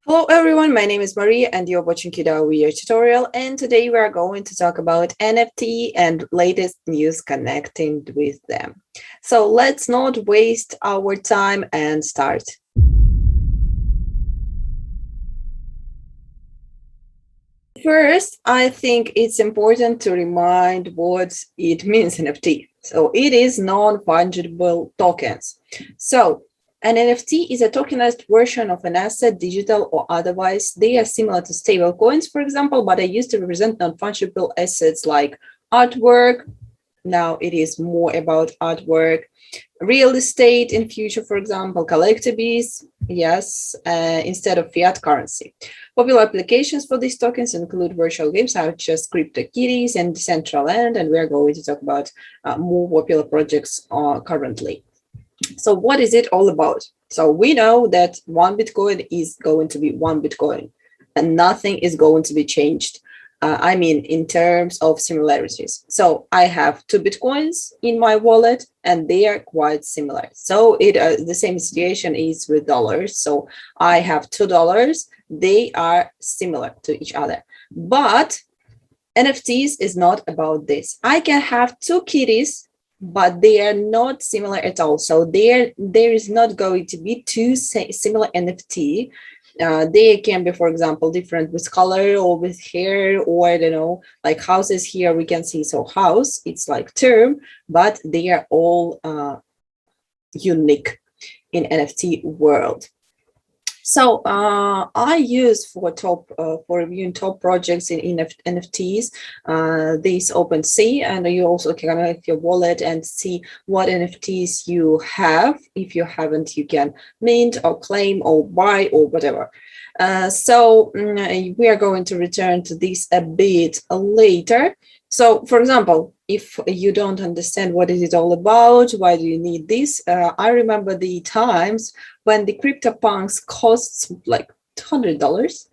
Hello everyone, my name is Maria and you're watching QDAO video tutorial, and today we are going to talk about NFT and latest news connecting with them. So let's not waste our time and start. First, I think it's important to remind what it means NFT. So it is non-fungible tokens. So an NFT is a tokenized version of an asset, digital or otherwise. They are similar to stable coins, for example, but are used to represent non-fungible assets like artwork. Now it is more about artwork, real estate in future, for example, collectibles, yes, instead of fiat currency. Popular applications for these tokens include virtual games such as CryptoKitties and Decentraland, and we're going to talk about more popular projects currently. So what is it all about? So we know that one Bitcoin is going to be one Bitcoin and nothing is going to be changed. I mean, in terms of similarities. So I have two Bitcoins in my wallet and they are quite similar. So the same situation is with dollars. So I have $2. They are similar to each other. But NFTs is not about this. I can have two kitties, but they are not similar at all. So there is not going to be two similar NFT. They can be, for example, different with color or with hair, or I don't know, like houses here we can see. So house, it's like term, but they are all unique in NFT world. So I use for reviewing top projects in NFTs this OpenSea, and you also can connect your wallet and see what NFTs you have. If you haven't, you can mint or claim or buy or whatever. So we are going to return to this a bit later. So, for example, if you don't understand what is it all about, why do you need this? I remember the times when the CryptoPunks costs like $200,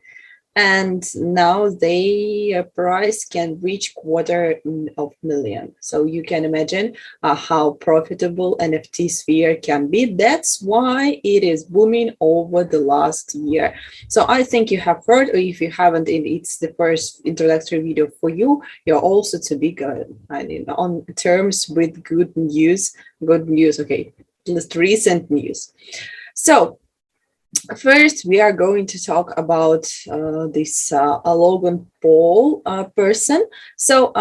and now their price can reach $250,000. So you can imagine how profitable NFT sphere can be. That's why it is booming over the last year. So I think you have heard, or if you haven't, it's the first introductory video for you. You're also to be good, I mean, on terms with good news. Okay, just recent news. So first, we are going to talk about this Logan Paul person. So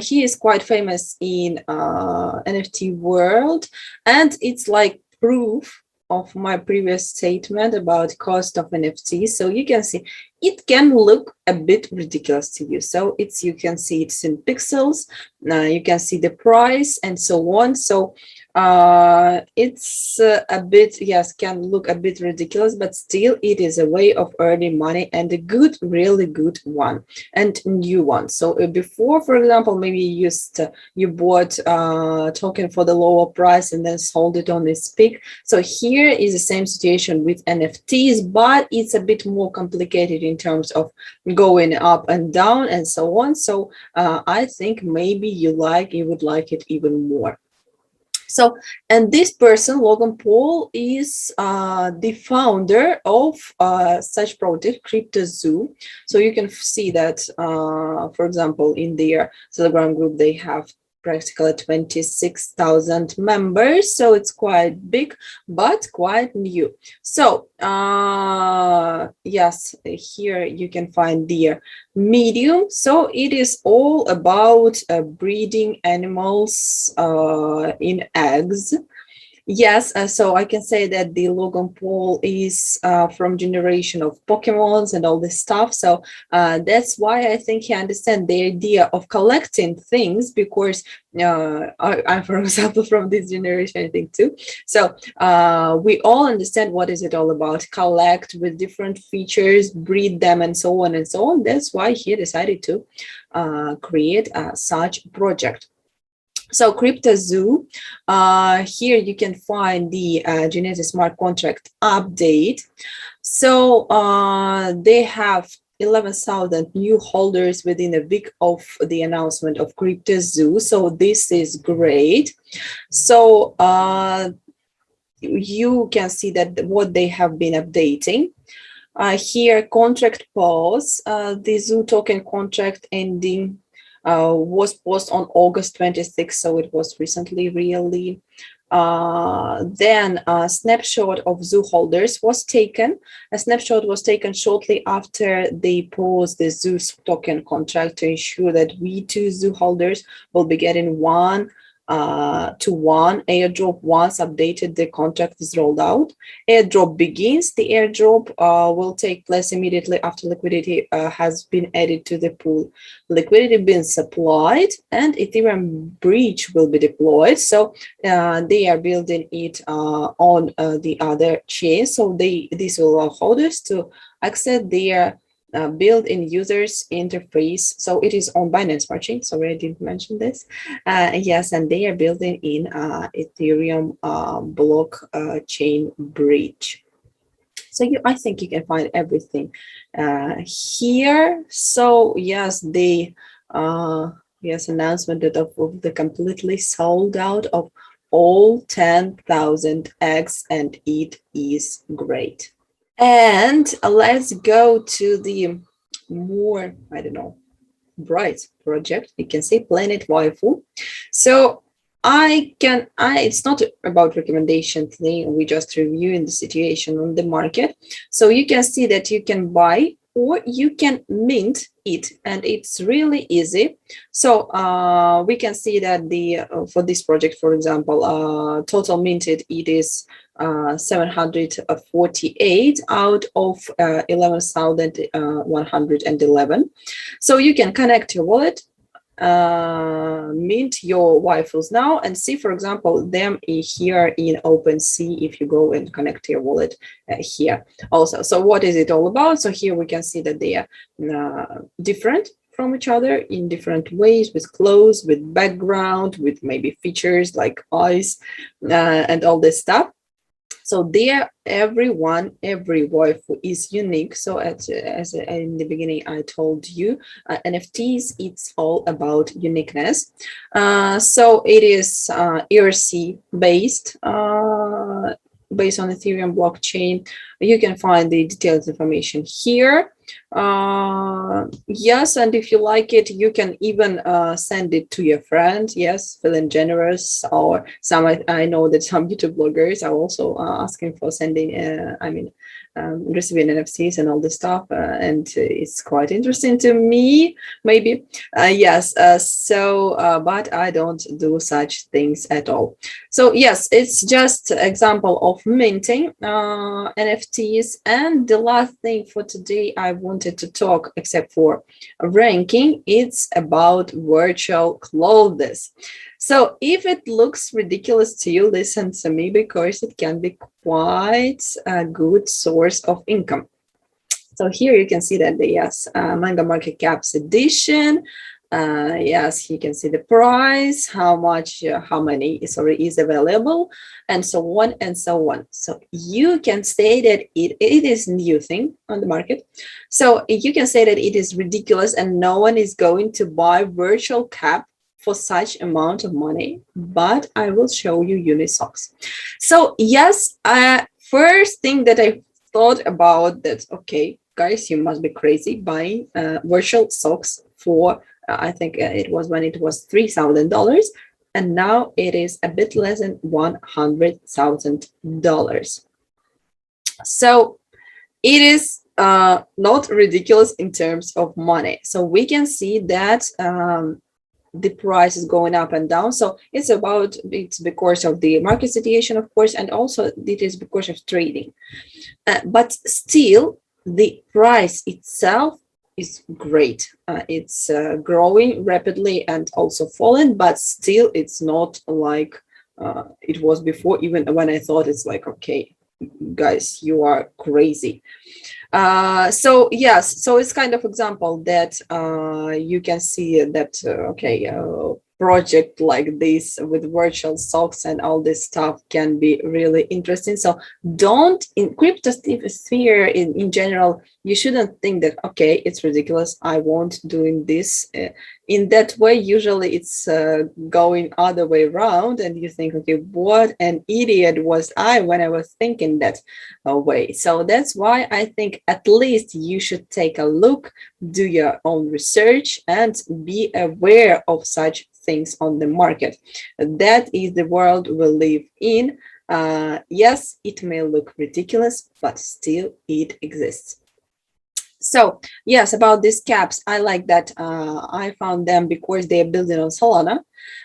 he is quite famous in NFT world, and it's like proof of my previous statement about cost of NFT. So you can see it can look a bit ridiculous to you. So you can see it's in pixels. You can see the price and so on. So it's a bit, yes, can look a bit ridiculous, but still it is a way of earning money, and a good, really good one, and new one. So before, for example, maybe you bought token for the lower price and then sold it on its peak. So here is the same situation with NFTs, but it's a bit more complicated in terms of going up and down and so on. So I think maybe you would like it even more. So, and this person, Logan Paul, is the founder of such project, CryptoZoo. So you can see that, for example, in their Telegram group, they have practically 26,000 members. So it's quite big, but quite new. So yes, here you can find their medium. So it is all about breeding animals in eggs. Yes, so I can say that the Logan Paul is from generation of Pokemons and all this stuff. So that's why I think he understands the idea of collecting things, because I'm, for example, from this generation, I think too. So we all understand what is it all about: collect with different features, breed them, and so on and so on. That's why he decided to create such project. So CryptoZoo, here you can find the Genesis smart contract update. So they have 11,000 new holders within a week of the announcement of CryptoZoo. So this is great. So you can see that what they have been updating. Here, contract pause. The Zoo token contract ending was posted on August 26th, so it was recently really. Then a snapshot of Zoo holders was taken. A snapshot was taken shortly after they paused the Zoo token contract to ensure that V2 Zoo holders will be getting 1-to-1 airdrop once updated the contract is rolled out. Airdrop begins. The airdrop will take place immediately after liquidity has been added to the pool. Liquidity being supplied and Ethereum bridge will be deployed. So they are building it on the other chain. So this will allow holders to access their built-in users interface. So it is on Binance Smart Chain. Sorry, I didn't mention this. Yes, and they are building in Ethereum blockchain bridge. So I think you can find everything here. So yes, the announcement that of the completely sold out of all 10,000 eggs, and it is great. And let's go to the more, I don't know, bright project. You can say Planet Waifu. So it's not about recommendation thing. We just reviewing the situation on the market. So you can see that you can buy or you can mint it, and it's really easy. So we can see that the for this project, for example, total minted, it is 748 out of 11,111. So you can connect your wallet, mint your waifus now, and see, for example, them here in OpenSea if you go and connect your wallet here also. So what is it all about? So here we can see that they are different from each other in different ways, with clothes, with background, with maybe features like eyes and all this stuff. So there, every waifu is unique. So as in the beginning, I told you, NFTs, it's all about uniqueness. So it is ERC based, based on Ethereum blockchain. You can find the detailed information here. Yes, and if you like it, you can even send it to your friend. Yes, feeling generous. Or some, I know that some YouTube bloggers are also asking for sending, receiving NFTs and all this stuff, and it's quite interesting to me, maybe. Yes, but I don't do such things at all. So yes, it's just example of minting NFTs. And the last thing for today I wanted to talk, except for ranking, it's about virtual clothes. So if it looks ridiculous to you, listen to me, because it can be quite a good source of income. So here you can see that the manga market caps edition. Yes, you can see the price, how many is available, and so on and so on. So you can say that it is new thing on the market. So you can say that it is ridiculous and no one is going to buy virtual cap for such amount of money, but I will show you Unisocks. So yes, first thing that I thought about that, okay, guys, you must be crazy buying virtual socks for I think it was when it was $3,000, and now it is a bit less than $100,000. So it is not ridiculous in terms of money. So we can see that the price is going up and down. So it's because of the market situation, of course, and also it is because of trading. But still, the price itself is great. It's growing rapidly and also falling, but still it's not like it was before, even when I thought it's like, okay, guys, you are crazy. So yes, so it's kind of example that you can see that, project like this with virtual socks and all this stuff can be really interesting. So don't, in crypto sphere in general, you shouldn't think that, okay, it's ridiculous, I won't doing this in that way. Usually it's going other way around, and you think, okay, what an idiot was I when I was thinking that way. So that's why I think at least you should take a look, do your own research, and be aware of such things on the market. That is the world we live in. Yes, it may look ridiculous, but still it exists. So yes, about these caps, I like that. I found them because they are building on Solana,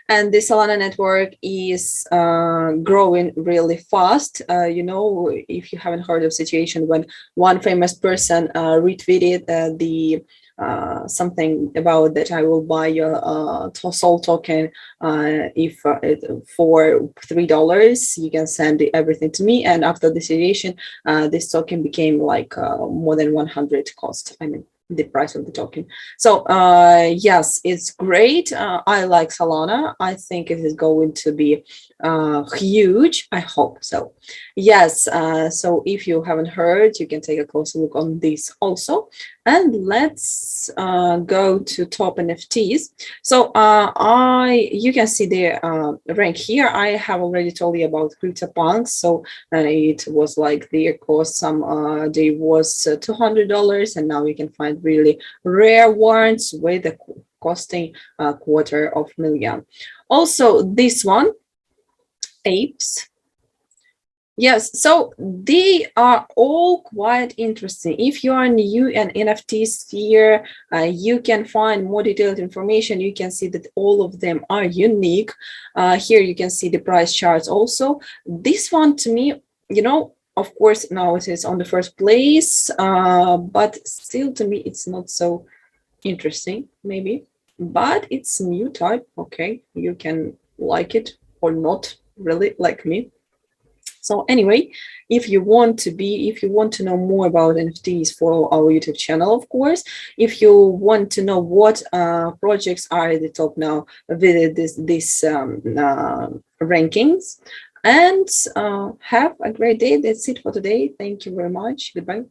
and the Solana network is growing really fast. If you haven't heard of situation when one famous person retweeted the something about that, I will buy your Sol token if for $3 you can send everything to me, and after the situation this token became like more than 100 cost, I mean the price of the token. So yes, it's great. I like Solana. I think it is going to be huge. I hope so. Yes, so if you haven't heard, you can take a closer look on this also. And let's go to top NFTs. So you can see the rank here. I have already told you about CryptoPunks. So it was like the cost some day was $200, and now you can find really rare ones with a costing $250,000. Also this one, apes. Yes, so they are all quite interesting. If you are new in NFT sphere, you can find more detailed information. You can see that all of them are unique. Here you can see the price charts also. This one to me, of course, now it is on the first place, but still to me, it's not so interesting, maybe. But it's new type, okay? You can like it or not really, like me. So anyway, if you want to know more about NFTs, follow our YouTube channel, of course. If you want to know what projects are at the top now, visit this rankings. And have a great day. That's it for today. Thank you very much. Goodbye.